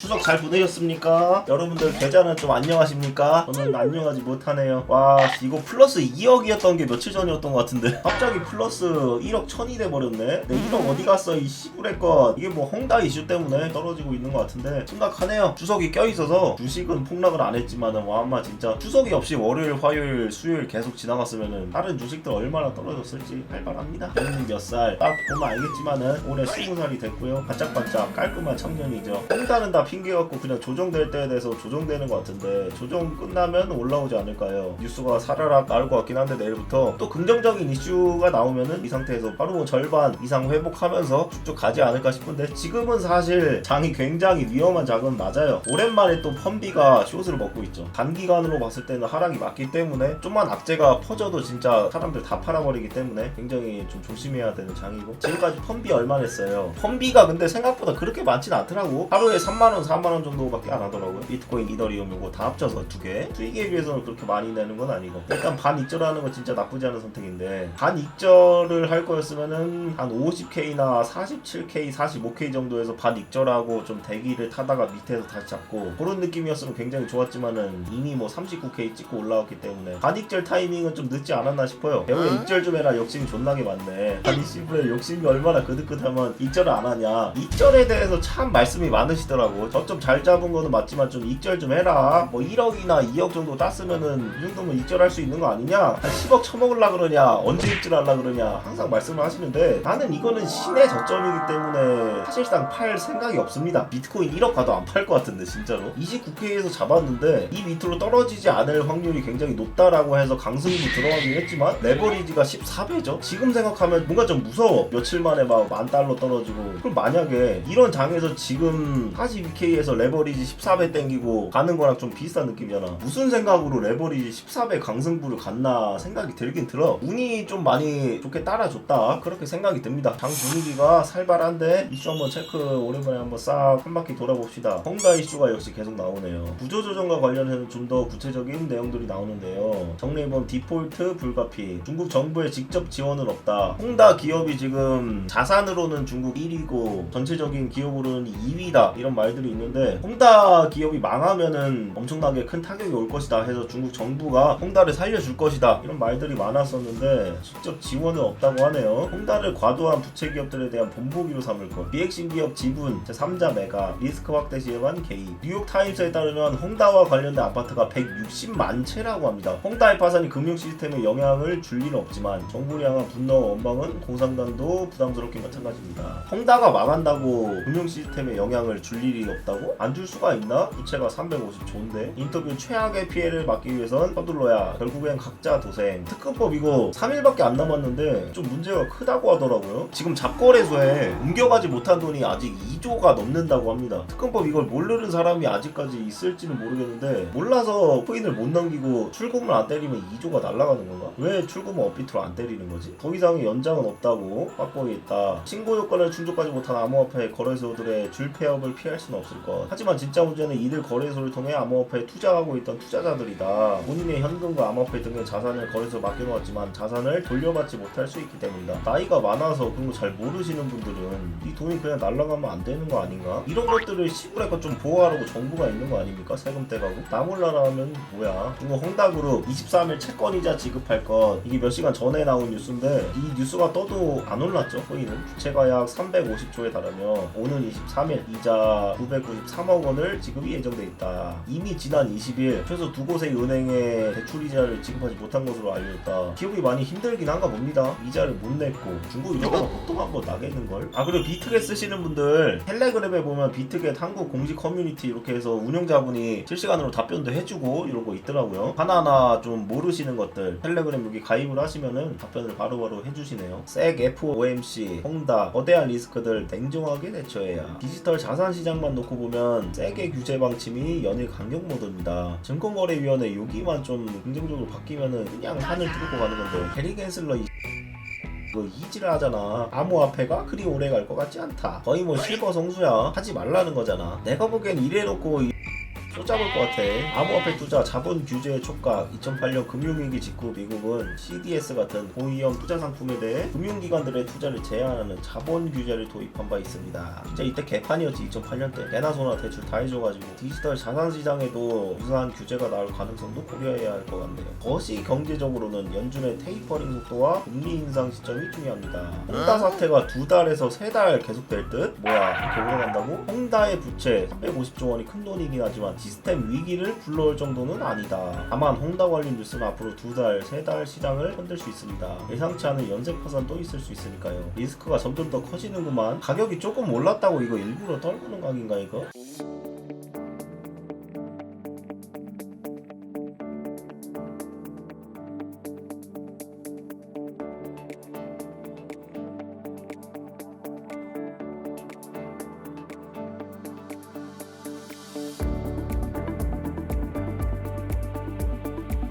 추석 잘 보내셨습니까? 여러분들 계좌는 좀 안녕하십니까? 저는 안녕하지 못하네요. 와, 이거 플러스 2억이었던 게 며칠 전이었던 것 같은데 갑자기 플러스 1억 1000이 돼버렸네. 내 1억 어디 갔어 이 시부레것. 이게 뭐 헝다 이슈 때문에 떨어지고 있는 것 같은데 심각하네요. 추석이 껴있어서 주식은 폭락을 안 했지만은 와, 아마 진짜 추석이 없이 월요일, 화요일, 수요일 계속 지나갔으면은 다른 주식들 얼마나 떨어졌을지 활발합니다. 저는 몇 살 딱 보면 알겠지만은 올해 20살이 됐고요. 바짝바짝 깔끔한 청년이죠. 헝다는 다 핑계갖고 그냥 조정될 때에 대해서 조정되는 것 같은데 조정 끝나면 올라오지 않을까요? 뉴스가 사라락 나올 것 같긴 한데 내일부터 또 긍정적인 이슈가 나오면은 이 상태에서 바로 뭐 절반 이상 회복하면서 쭉쭉 가지 않을까 싶은데 지금은 사실 장이 굉장히 위험한 장은 맞아요. 오랜만에 또 펀비가 숏을 먹고 있죠. 단기간으로 봤을 때는 하락이 맞기 때문에 좀만 악재가 퍼져도 진짜 사람들 다 팔아버리기 때문에 굉장히 좀 조심해야 되는 장이고 지금까지 펀비 얼마 냈어요? 펀비가 근데 생각보다 그렇게 많진 않더라고. 하루에 3만원 4만원 정도밖에 안 하더라고요. 비트코인, 이더리움 요거 다 합쳐서 두 개. 수익에 비해서는 그렇게 많이 내는 건 아니고 일단 반익절하는 건 진짜 나쁘지 않은 선택인데 반익절을 할 거였으면은 한 50K나 47K, 45K 정도에서 반익절하고 좀 대기를 타다가 밑에서 다시 잡고 그런 느낌이었으면 굉장히 좋았지만은 이미 뭐 39K 찍고 올라왔기 때문에 반익절 타이밍은 좀 늦지 않았나 싶어요. 배우에 익절 좀 해라 욕심이 존나게 많네. 아니 씨부레 욕심이 얼마나 그득그득하면 익절을 안 하냐. 익절에 대해서 참 말씀이 많으시더라고. 저점 잘 잡은 거는 맞지만 좀 익절 좀 해라. 뭐 1억이나 2억 정도 땄으면은 이 정도면 익절할 수 있는 거 아니냐? 한 10억 쳐먹으려 그러냐? 언제 익절하려 그러냐? 항상 말씀을 하시는데 나는 이거는 신의 저점이기 때문에 사실상 팔 생각이 없습니다. 비트코인 1억 가도 안 팔 것 같은데 진짜로 29K에서 잡았는데 이 밑으로 떨어지지 않을 확률이 굉장히 높다라고 해서 강승부 들어가긴 했지만 레버리지가 14배죠? 지금 생각하면 뭔가 좀 무서워. 며칠 만에 막 $10,000 떨어지고. 그럼 만약에 이런 장에서 지금 42K에서 레버리지 14배 땡기고 가는 거랑 좀 비슷한 느낌이잖아. 무슨 생각으로 레버리지 14배 강승부를 갔나 생각이 들긴 들어. 운이 좀 많이 좋게 따라줬다 그렇게 생각이 듭니다. 장 분위기가 살벌한데 이슈 한번 체크 오랜만에 한번 싹 한 바퀴 돌아봅시다. 헝다 이슈가 역시 계속 나오네요. 구조조정과 관련해서 좀 더 구체적인 내용들이 나오는데요. 정리해보면 디폴트 불가피, 중국 정부의 직접 지원은 없다. 헝다 기업이 지금 자산으로는 중국 1위고 전체적인 기업으로는 2위다 이런 말들이 있는데 헝다 기업이 망하면은 엄청나게 큰 타격이 올 것이다 해서 중국 정부가 헝다를 살려줄 것이다 이런 말들이 많았었는데 직접 지원은 없다고 하네요. 헝다를 과도한 부채 기업들에 대한 본보기로 삼을 것, 비핵심 기업 지분 제3자 매각, 리스크 확대 시에만 개입. 뉴욕타임스에 따르면 헝다와 관련된 아파트가 160만 채라고 합니다. 헝다의 파산이 금융 시스템에 영향을 줄 리는 없지만 정부를 향한 분노와 원망은 공산당도 부담스럽게 마찬가지입니다. 헝다가 망한다고 금융 시스템에 영향을 줄 일이 없다고? 안 줄 수가 있나? 부채가 350 좋은데? 인터뷰 최악의 피해를 막기 위해선 서둘러야 결국엔 각자 도생. 특검법 이거 3일밖에 안 남았는데 좀 문제가 크다고 하더라고요. 지금 잡거래소에 옮겨가지 못한 돈이 아직 2조가 넘는다고 합니다. 특검법 이걸 모르는 사람이 아직까지 있을지는 모르겠는데 몰라서 코인을 못 넘기고 출금을 안 때리면 2조가 날아가는 건가? 왜 출금을 업비트로 안 때리는 거지? 더 이상의 연장은 없다고 확보해 있다. 신고 요건을 충족하지 못한 암호화폐 거래소들의 줄 폐업을 피할 수는 없을 것. 하지만 진짜 문제는 이들 거래소를 통해 암호화폐에 투자하고 있던 투자자들이다. 본인의 현금과 암호화폐 등의 자산을 거래소에 맡겨놓았지만 자산을 돌려받지 못할 수 있기 때문이다. 나이가 많아서 그런 거 잘 모르시는 분들은 이 돈이 그냥 날아가면 안 되는 거 아닌가? 이런 것들을 시부레껏 좀 보호하라고 정부가 있는 거 아닙니까? 세금 떼가고. 나 몰라라 하면 뭐야. 중국 헝다그룹 23일 채권이자 지급할 것. 이게 몇 시간 전에 나온 뉴스인데 이 뉴스가 떠도 안 올랐죠. 거기는 부채가 약 350조에 달하며 오는 23일 이자 993억 원을 지급이 예정돼 있다. 이미 지난 20일 최소 두 곳의 은행에 대출 이자를 지급하지 못한 것으로 알려졌다. 기업이 많이 힘들긴 한가 봅니다. 이자를 못 냈고 중국 이자가 보통 한번 나겠는걸? 아 그리고 비트겟 쓰시는 분들 텔레그램에 보면 비트겟 한국 공식 커뮤니티 이렇게 해서 운영자분이 실시간으로 답변도 해주고 이런 거 있더라고요. 하나하나 좀 모르시는 것들 텔레그램 여기 가입을 하시면은 답변을 바로바로 해주시네요. SEC, FOMC, 헝다 거대한 리스크들 냉정하게 대처해야. 디지털 자산 시장만 놓고 보면 SEC의 규제 방침이 연일 강력 모드입니다. 증권거래위원회 여기만 좀 긍정적으로 바뀌면은 그냥 하늘 뚫고 가는 건데 게리 겐슬러 이거 이지를 하잖아. 암호화폐가 그리 오래 갈 것 같지 않다. 거의 뭐 실버 성수야. 하지 말라는 거잖아. 내가 보기엔 이래놓고 쫓아볼 것 같아. 암호화폐 투자 자본 규제의 촉각. 2008년 금융위기 직후 미국은 CDS 같은 고위험 투자 상품에 대해 금융기관들의 투자를 제한하는 자본 규제를 도입한 바 있습니다. 진짜 이때 개판이었지. 2008년 때 개나 소나 대출 다 해줘가지고 디지털 자산시장에도 유사한 규제가 나올 가능성도 고려해야 할 것 같네요. 거시 경제적으로는 연준의 테이퍼링 속도와 금리 인상 시점이 중요합니다. 홍다 사태가 2달에서 3달 계속될 듯? 뭐야 이렇게 오래 간다고? 홍다의 부채 350조 원이 큰 돈이긴 하지만 시스템 위기를 불러올 정도는 아니다. 다만 홍다 관련 뉴스는 앞으로 2달, 3달 시장을 흔들 수 있습니다. 예상치 않은 연쇄 파산도 있을 수 있으니까요. 리스크가 점점 더 커지는구만. 가격이 조금 올랐다고 이거 일부러 떨구는 각인가 이거?